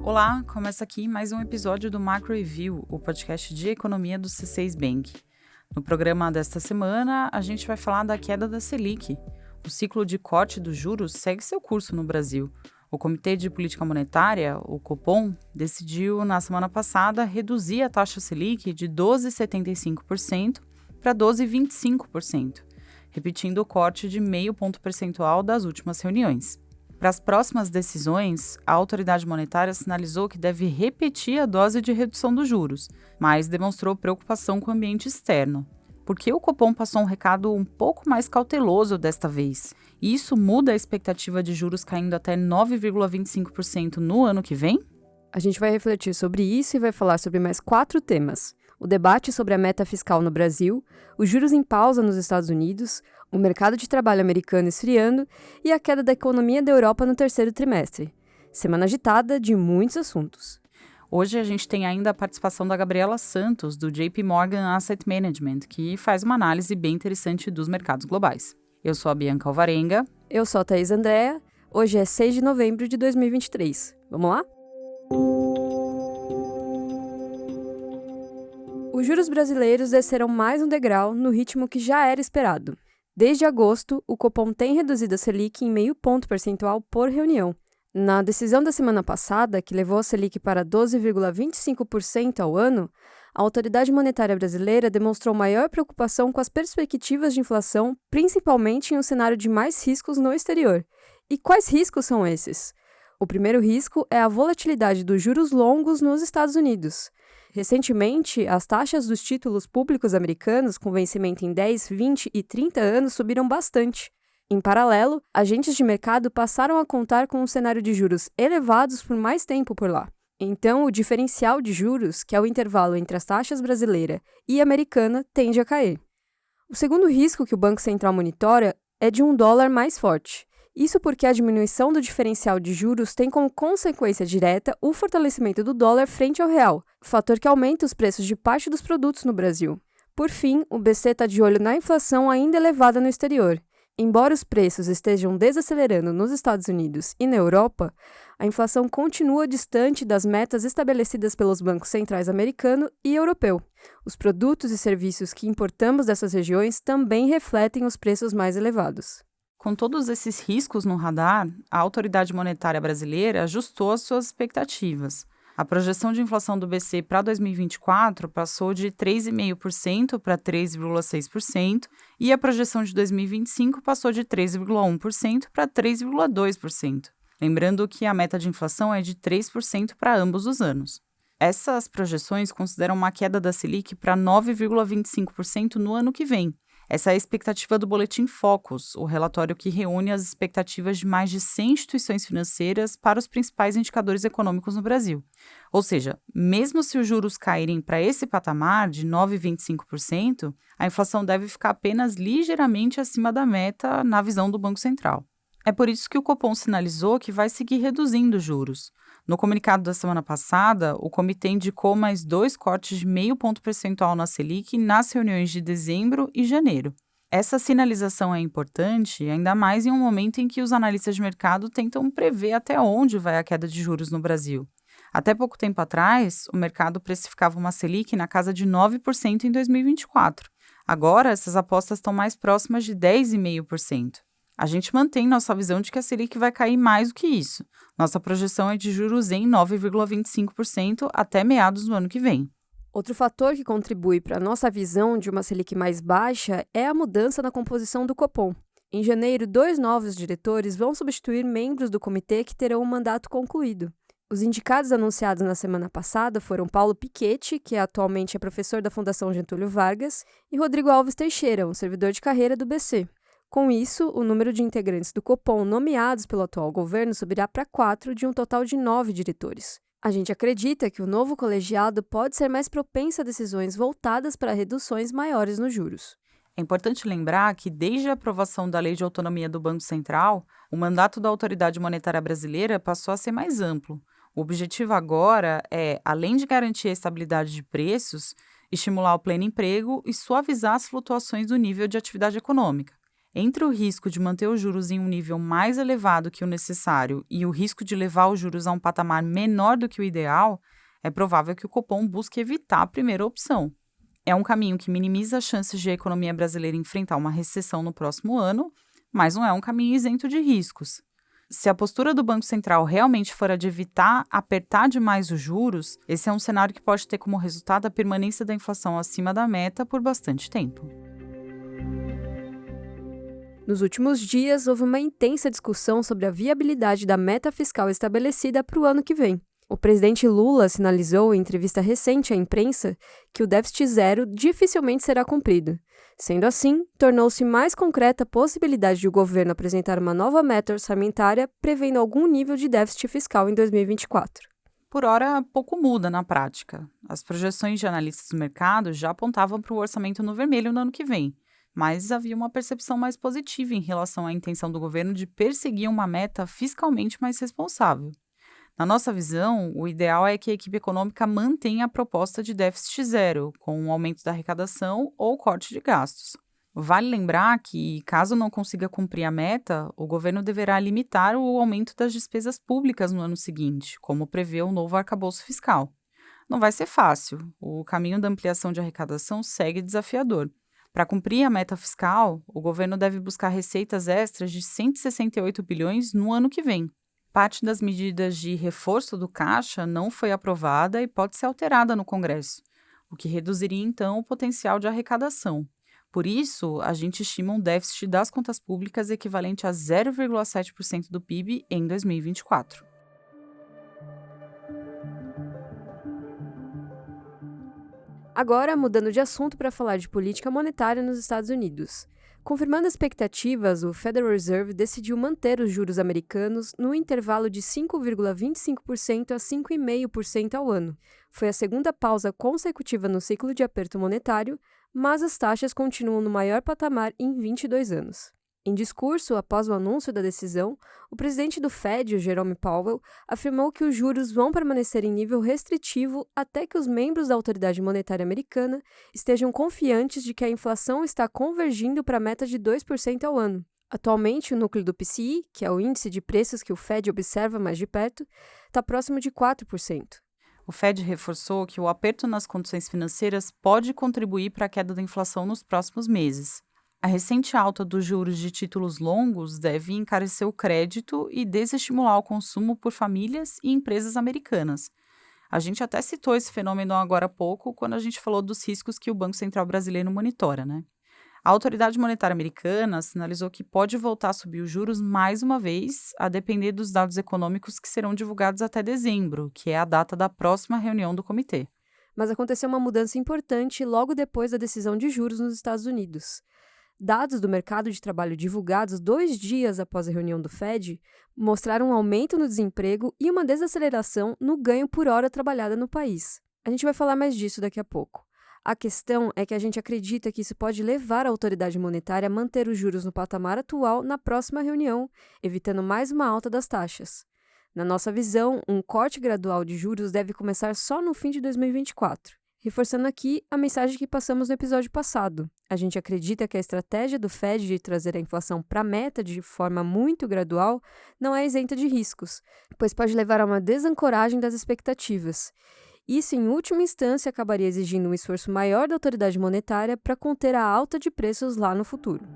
Olá, começa aqui mais um episódio do Macro Review, o podcast de economia do C6 Bank. No programa desta semana, a gente vai falar da queda da Selic. O ciclo de corte dos juros segue seu curso no Brasil. O Comitê de Política Monetária, o Copom, decidiu na semana passada reduzir a taxa Selic de 12,75% para 12,25%, repetindo o corte de meio ponto percentual das últimas reuniões. Para as próximas decisões, a autoridade monetária sinalizou que deve repetir a dose de redução dos juros, mas demonstrou preocupação com o ambiente externo. Porque o Copom passou um recado um pouco mais cauteloso desta vez. E isso muda a expectativa de juros caindo até 9,25% no ano que vem? A gente vai refletir sobre isso e vai falar sobre mais 4 temas. O debate sobre a meta fiscal no Brasil, os juros em pausa nos Estados Unidos, o mercado de trabalho americano esfriando e a queda da economia da Europa no terceiro trimestre. Semana agitada de muitos assuntos. Hoje a gente tem ainda a participação da Gabriela Santos, do JP Morgan Asset Management, que faz uma análise bem interessante dos mercados globais. Eu sou a Bianca Alvarenga. Eu sou a Thaís Andréa. Hoje é 6 de novembro de 2023. Vamos lá? Os juros brasileiros desceram mais um degrau no ritmo que já era esperado. Desde agosto, o Copom tem reduzido a Selic em meio ponto percentual por reunião. Na decisão da semana passada, que levou a Selic para 12,25% ao ano, a autoridade monetária brasileira demonstrou maior preocupação com as perspectivas de inflação, principalmente em um cenário de mais riscos no exterior. E quais riscos são esses? O primeiro risco é a volatilidade dos juros longos nos Estados Unidos. Recentemente, as taxas dos títulos públicos americanos com vencimento em 10, 20 e 30 anos subiram bastante. Em paralelo, agentes de mercado passaram a contar com um cenário de juros elevados por mais tempo por lá. Então, o diferencial de juros, que é o intervalo entre as taxas brasileira e americana, tende a cair. O segundo risco que o Banco Central monitora é de um dólar mais forte. Isso porque a diminuição do diferencial de juros tem como consequência direta o fortalecimento do dólar frente ao real, fator que aumenta os preços de parte dos produtos no Brasil. Por fim, o BC está de olho na inflação ainda elevada no exterior. Embora os preços estejam desacelerando nos Estados Unidos e na Europa, a inflação continua distante das metas estabelecidas pelos bancos centrais americano e europeu. Os produtos e serviços que importamos dessas regiões também refletem os preços mais elevados. Com todos esses riscos no radar, a autoridade monetária brasileira ajustou as suas expectativas. A projeção de inflação do BC para 2024 passou de 3,5% para 3,6% e a projeção de 2025 passou de 3,1% para 3,2%. Lembrando que a meta de inflação é de 3% para ambos os anos. Essas projeções consideram uma queda da Selic para 9,25% no ano que vem. Essa é a expectativa do Boletim Focus, o relatório que reúne as expectativas de mais de 100 instituições financeiras para os principais indicadores econômicos no Brasil. Ou seja, mesmo se os juros caírem para esse patamar de 9,25%, a inflação deve ficar apenas ligeiramente acima da meta na visão do Banco Central. É por isso que o Copom sinalizou que vai seguir reduzindo os juros. No comunicado da semana passada, o comitê indicou mais 2 cortes de meio ponto percentual na Selic nas reuniões de dezembro e janeiro. Essa sinalização é importante, ainda mais em um momento em que os analistas de mercado tentam prever até onde vai a queda de juros no Brasil. Até pouco tempo atrás, o mercado precificava uma Selic na casa de 9% em 2024. Agora, essas apostas estão mais próximas de 10,5%. A gente mantém nossa visão de que a Selic vai cair mais do que isso. Nossa projeção é de juros em 9,25% até meados do ano que vem. Outro fator que contribui para a nossa visão de uma Selic mais baixa é a mudança na composição do Copom. Em janeiro, 2 novos diretores vão substituir membros do comitê que terão o mandato concluído. Os indicados anunciados na semana passada foram Paulo Pichetti, que atualmente é professor da Fundação Getúlio Vargas, e Rodrigo Alves Teixeira, um servidor de carreira do BC. Com isso, o número de integrantes do Copom nomeados pelo atual governo subirá para 4 de um total de 9 diretores. A gente acredita que o novo colegiado pode ser mais propenso a decisões voltadas para reduções maiores nos juros. É importante lembrar que, desde a aprovação da Lei de Autonomia do Banco Central, o mandato da Autoridade Monetária Brasileira passou a ser mais amplo. O objetivo agora é, além de garantir a estabilidade de preços, estimular o pleno emprego e suavizar as flutuações do nível de atividade econômica. Entre o risco de manter os juros em um nível mais elevado que o necessário e o risco de levar os juros a um patamar menor do que o ideal, é provável que o Copom busque evitar a primeira opção. É um caminho que minimiza as chances de a economia brasileira enfrentar uma recessão no próximo ano, mas não é um caminho isento de riscos. Se a postura do Banco Central realmente for a de evitar apertar demais os juros, esse é um cenário que pode ter como resultado a permanência da inflação acima da meta por bastante tempo. Nos últimos dias, houve uma intensa discussão sobre a viabilidade da meta fiscal estabelecida para o ano que vem. O presidente Lula sinalizou em entrevista recente à imprensa que o déficit zero dificilmente será cumprido. Sendo assim, tornou-se mais concreta a possibilidade de o governo apresentar uma nova meta orçamentária prevendo algum nível de déficit fiscal em 2024. Por hora, pouco muda na prática. As projeções de analistas do mercado já apontavam para o orçamento no vermelho no ano que vem, mas havia uma percepção mais positiva em relação à intenção do governo de perseguir uma meta fiscalmente mais responsável. Na nossa visão, o ideal é que a equipe econômica mantenha a proposta de déficit zero, com um aumento da arrecadação ou corte de gastos. Vale lembrar que, caso não consiga cumprir a meta, o governo deverá limitar o aumento das despesas públicas no ano seguinte, como prevê o novo arcabouço fiscal. Não vai ser fácil, o caminho da ampliação de arrecadação segue desafiador. Para cumprir a meta fiscal, o governo deve buscar receitas extras de 168 bilhões no ano que vem. Parte das medidas de reforço do caixa não foi aprovada e pode ser alterada no Congresso, o que reduziria então o potencial de arrecadação. Por isso, a gente estima um déficit das contas públicas equivalente a 0,7% do PIB em 2024. Agora, mudando de assunto para falar de política monetária nos Estados Unidos. Confirmando expectativas, o Federal Reserve decidiu manter os juros americanos no intervalo de 5,25% a 5,5% ao ano. Foi a segunda pausa consecutiva no ciclo de aperto monetário, mas as taxas continuam no maior patamar em 22 anos. Em discurso, após o anúncio da decisão, o presidente do Fed, o Jerome Powell, afirmou que os juros vão permanecer em nível restritivo até que os membros da autoridade monetária americana estejam confiantes de que a inflação está convergindo para a meta de 2% ao ano. Atualmente, o núcleo do PCI, que é o índice de preços que o Fed observa mais de perto, está próximo de 4%. O Fed reforçou que o aperto nas condições financeiras pode contribuir para a queda da inflação nos próximos meses. A recente alta dos juros de títulos longos deve encarecer o crédito e desestimular o consumo por famílias e empresas americanas. A gente até citou esse fenômeno agora há pouco, quando a gente falou dos riscos que o Banco Central brasileiro monitora, né? A autoridade monetária americana sinalizou que pode voltar a subir os juros mais uma vez, a depender dos dados econômicos que serão divulgados até dezembro, que é a data da próxima reunião do comitê. Mas aconteceu uma mudança importante logo depois da decisão de juros nos Estados Unidos. Dados do mercado de trabalho divulgados 2 dias após a reunião do Fed mostraram um aumento no desemprego e uma desaceleração no ganho por hora trabalhada no país. A gente vai falar mais disso daqui a pouco. A questão é que a gente acredita que isso pode levar a autoridade monetária a manter os juros no patamar atual na próxima reunião, evitando mais uma alta das taxas. Na nossa visão, um corte gradual de juros deve começar só no fim de 2024. Reforçando aqui a mensagem que passamos no episódio passado. A gente acredita que a estratégia do Fed de trazer a inflação para a meta de forma muito gradual não é isenta de riscos, pois pode levar a uma desancoragem das expectativas. Isso, em última instância, acabaria exigindo um esforço maior da autoridade monetária para conter a alta de preços lá no futuro.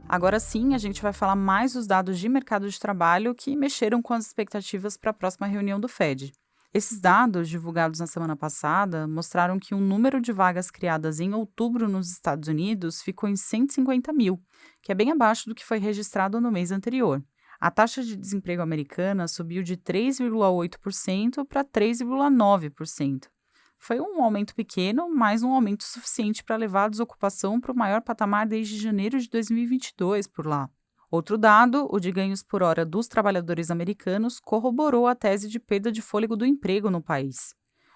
Agora sim, a gente vai falar mais dos dados de mercado de trabalho que mexeram com as expectativas para a próxima reunião do Fed. Esses dados, divulgados na semana passada, mostraram que o número de vagas criadas em outubro nos Estados Unidos ficou em 150 mil, que é bem abaixo do que foi registrado no mês anterior. A taxa de desemprego americana subiu de 3,8% para 3,9%. Foi um aumento pequeno, mas um aumento suficiente para levar a desocupação para o maior patamar desde janeiro de 2022 por lá. Outro dado, o de ganhos por hora dos trabalhadores americanos, corroborou a tese de perda de fôlego do emprego no país.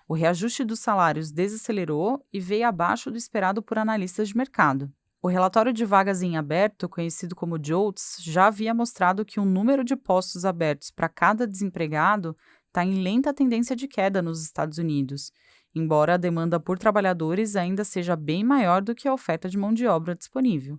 O reajuste dos salários desacelerou e veio abaixo do esperado por analistas de mercado. O relatório de vagas em aberto, conhecido como JOLTS, já havia mostrado que o número de postos abertos para cada desempregado está em lenta tendência de queda nos Estados Unidos, embora a demanda por trabalhadores ainda seja bem maior do que a oferta de mão de obra disponível.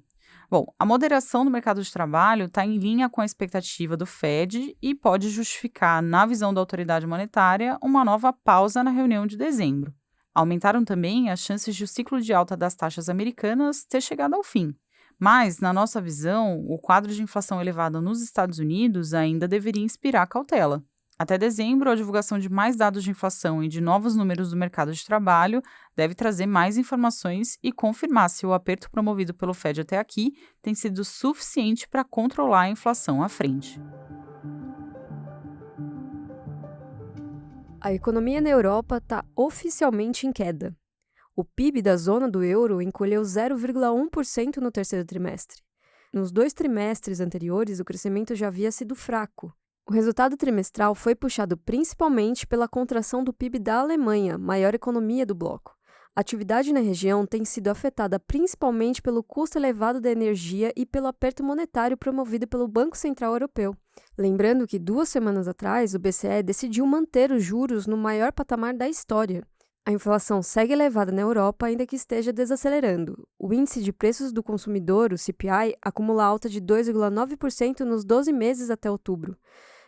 Bom, a moderação do mercado de trabalho está em linha com a expectativa do Fed e pode justificar, na visão da autoridade monetária, uma nova pausa na reunião de dezembro. Aumentaram também as chances de o ciclo de alta das taxas americanas ter chegado ao fim. Mas, na nossa visão, o quadro de inflação elevada nos Estados Unidos ainda deveria inspirar cautela. Até dezembro, a divulgação de mais dados de inflação e de novos números do mercado de trabalho deve trazer mais informações e confirmar se o aperto promovido pelo Fed até aqui tem sido suficiente para controlar a inflação à frente. A economia na Europa está oficialmente em queda. O PIB da zona do euro encolheu 0,1% no terceiro trimestre. Nos 2 trimestres anteriores, o crescimento já havia sido fraco. O resultado trimestral foi puxado principalmente pela contração do PIB da Alemanha, maior economia do bloco. A atividade na região tem sido afetada principalmente pelo custo elevado da energia e pelo aperto monetário promovido pelo Banco Central Europeu. Lembrando que 2 semanas atrás, o BCE decidiu manter os juros no maior patamar da história. A inflação segue elevada na Europa, ainda que esteja desacelerando. O índice de preços do consumidor, o CPI, acumula alta de 2,9% nos 12 meses até outubro.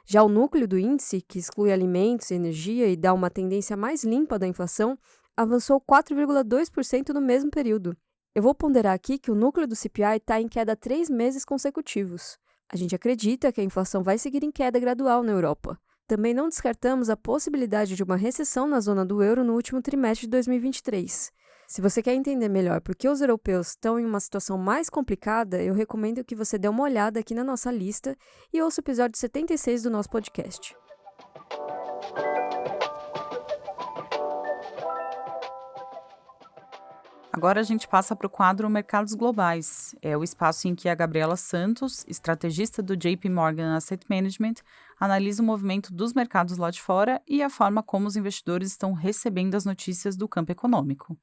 Já o núcleo do índice, que exclui alimentos e energia e dá uma tendência mais limpa da inflação, avançou 4,2% no mesmo período. Eu vou ponderar aqui que o núcleo do CPI está em queda há 3 meses consecutivos. A gente acredita que a inflação vai seguir em queda gradual na Europa. Também não descartamos a possibilidade de uma recessão na zona do euro no último trimestre de 2023. Se você quer entender melhor por que os europeus estão em uma situação mais complicada, eu recomendo que você dê uma olhada aqui na nossa lista e ouça o episódio 76 do nosso podcast. Agora a gente passa para o quadro Mercados Globais. É o espaço em que a Gabriela Santos, estrategista do JP Morgan Asset Management, analisa o movimento dos mercados lá de fora e a forma como os investidores estão recebendo as notícias do campo econômico.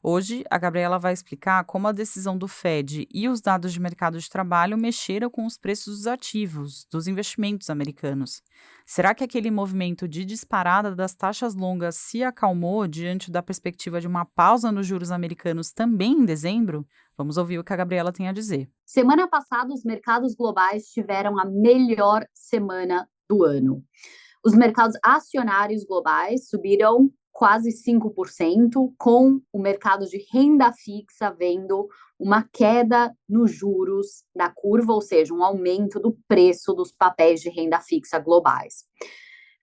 Hoje, a Gabriela vai explicar como a decisão do Fed e os dados de mercado de trabalho mexeram com os preços dos ativos, dos investimentos americanos. Será que aquele movimento de disparada das taxas longas se acalmou diante da perspectiva de uma pausa nos juros americanos também em dezembro? Vamos ouvir o que a Gabriela tem a dizer. Semana passada, os mercados globais tiveram a melhor semana do ano. Os mercados acionários globais subiram quase 5%, com o mercado de renda fixa vendo uma queda nos juros da curva, ou seja, um aumento do preço dos papéis de renda fixa globais.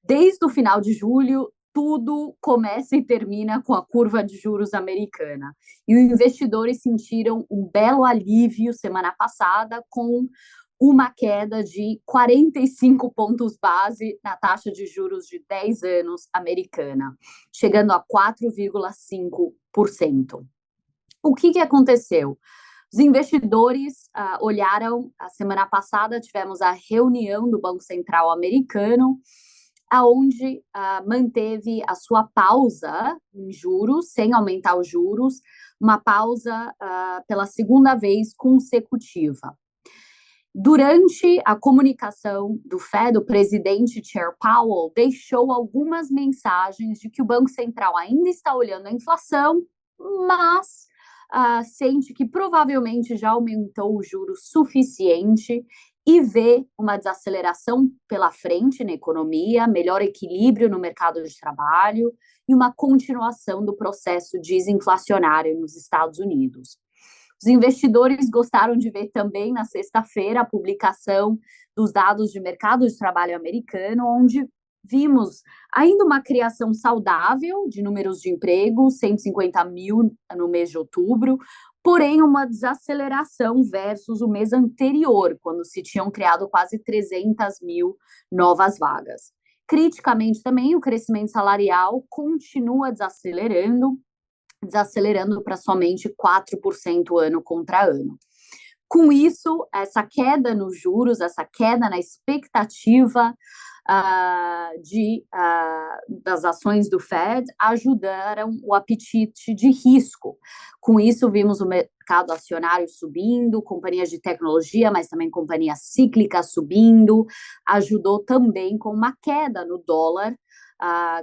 Desde o final de julho, tudo começa e termina com a curva de juros americana. E os investidores sentiram um belo alívio semana passada com uma queda de 45 pontos base na taxa de juros de 10 anos americana, chegando a 4,5%. O que aconteceu? Os investidores olharam, a semana passada tivemos a reunião do Banco Central americano, onde manteve a sua pausa em juros, sem aumentar os juros, uma pausa pela segunda vez consecutiva. Durante a comunicação do Fed, o presidente Chair Powell deixou algumas mensagens de que o Banco Central ainda está olhando a inflação, mas sente que provavelmente já aumentou o juro suficiente e vê uma desaceleração pela frente na economia, melhor equilíbrio no mercado de trabalho e uma continuação do processo desinflacionário nos Estados Unidos. Os investidores gostaram de ver também na sexta-feira a publicação dos dados de mercado de trabalho americano, onde vimos ainda uma criação saudável de números de emprego, 150 mil no mês de outubro, porém uma desaceleração versus o mês anterior, quando se tinham criado quase 300 mil novas vagas. Criticamente também, o crescimento salarial continua desacelerando para somente 4% ano contra ano. Com isso, essa queda nos juros, essa queda na expectativa das ações do Fed ajudaram o apetite de risco. Com isso, vimos o mercado acionário subindo, companhias de tecnologia, mas também companhias cíclicas subindo, ajudou também com uma queda no dólar,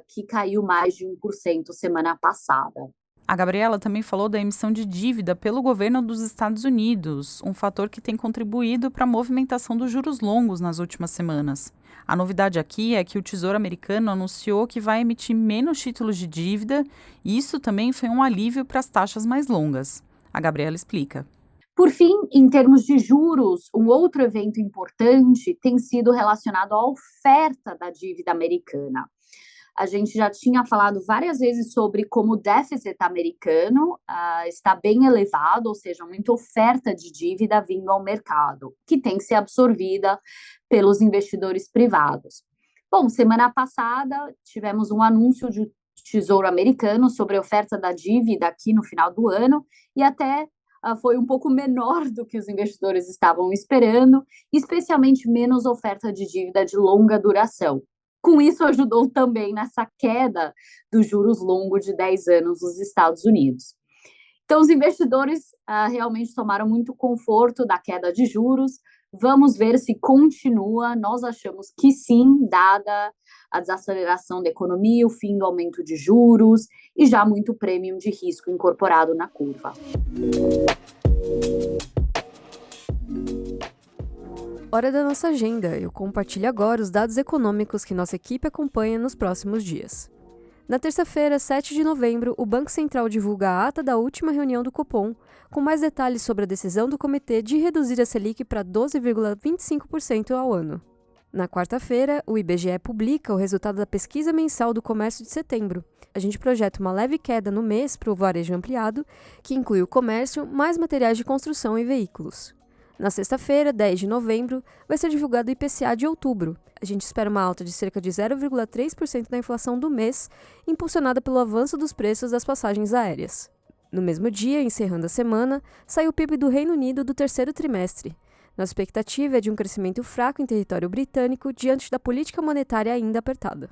que caiu mais de 1% semana passada. A Gabriela também falou da emissão de dívida pelo governo dos Estados Unidos, um fator que tem contribuído para a movimentação dos juros longos nas últimas semanas. A novidade aqui é que o Tesouro Americano anunciou que vai emitir menos títulos de dívida e isso também foi um alívio para as taxas mais longas. A Gabriela explica. Por fim, em termos de juros, um outro evento importante tem sido relacionado à oferta da dívida americana. A gente já tinha falado várias vezes sobre como o déficit americano está bem elevado, ou seja, muita oferta de dívida vindo ao mercado, que tem que ser absorvida pelos investidores privados. Bom, semana passada tivemos um anúncio de Tesouro Americano sobre a oferta da dívida aqui no final do ano e até foi um pouco menor do que os investidores estavam esperando, especialmente menos oferta de dívida de longa duração. Com isso, ajudou também nessa queda dos juros longos de 10 anos nos Estados Unidos. Então, os investidores realmente tomaram muito conforto da queda de juros. Vamos ver se continua. Nós achamos que sim, dada a desaceleração da economia, o fim do aumento de juros e já muito prêmio de risco incorporado na curva. Hora da nossa agenda. Eu compartilho agora os dados econômicos que nossa equipe acompanha nos próximos dias. Na terça-feira, 7 de novembro, o Banco Central divulga a ata da última reunião do Copom, com mais detalhes sobre a decisão do comitê de reduzir a Selic para 12,25% ao ano. Na quarta-feira, o IBGE publica o resultado da pesquisa mensal do comércio de setembro. A gente projeta uma leve queda no mês para o varejo ampliado, que inclui o comércio, mais materiais de construção e veículos. Na sexta-feira, 10 de novembro, vai ser divulgado o IPCA de outubro. A gente espera uma alta de cerca de 0,3% da inflação do mês, impulsionada pelo avanço dos preços das passagens aéreas. No mesmo dia, encerrando a semana, sai o PIB do Reino Unido do terceiro trimestre. Nossa expectativa é de um crescimento fraco em território britânico diante da política monetária ainda apertada.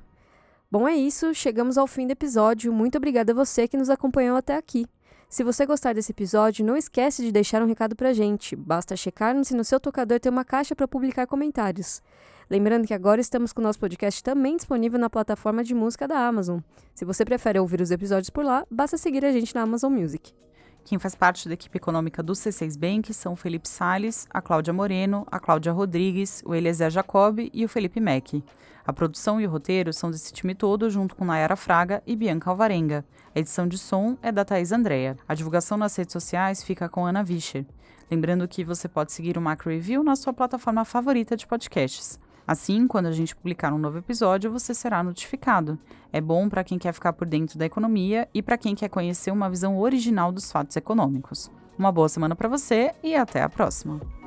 Bom, é isso. Chegamos ao fim do episódio. Muito obrigada a você que nos acompanhou até aqui. Se você gostar desse episódio, não esquece de deixar um recado pra gente. Basta checar se no seu tocador tem uma caixa para publicar comentários. Lembrando que agora estamos com o nosso podcast também disponível na plataforma de música da Amazon. Se você prefere ouvir os episódios por lá, basta seguir a gente na Amazon Music. Quem faz parte da equipe econômica do C6 Bank são o Felipe Salles, a Cláudia Moreno, a Cláudia Rodrigues, o Eliezer Jacob e o Felipe Mack. A produção e o roteiro são desse time todo, junto com Nayara Fraga e Bianca Alvarenga. A edição de som é da Thaís Andrea. A divulgação nas redes sociais fica com Ana Vischer. Lembrando que você pode seguir o Macro Review na sua plataforma favorita de podcasts. Assim, quando a gente publicar um novo episódio, você será notificado. É bom para quem quer ficar por dentro da economia e para quem quer conhecer uma visão original dos fatos econômicos. Uma boa semana para você e até a próxima!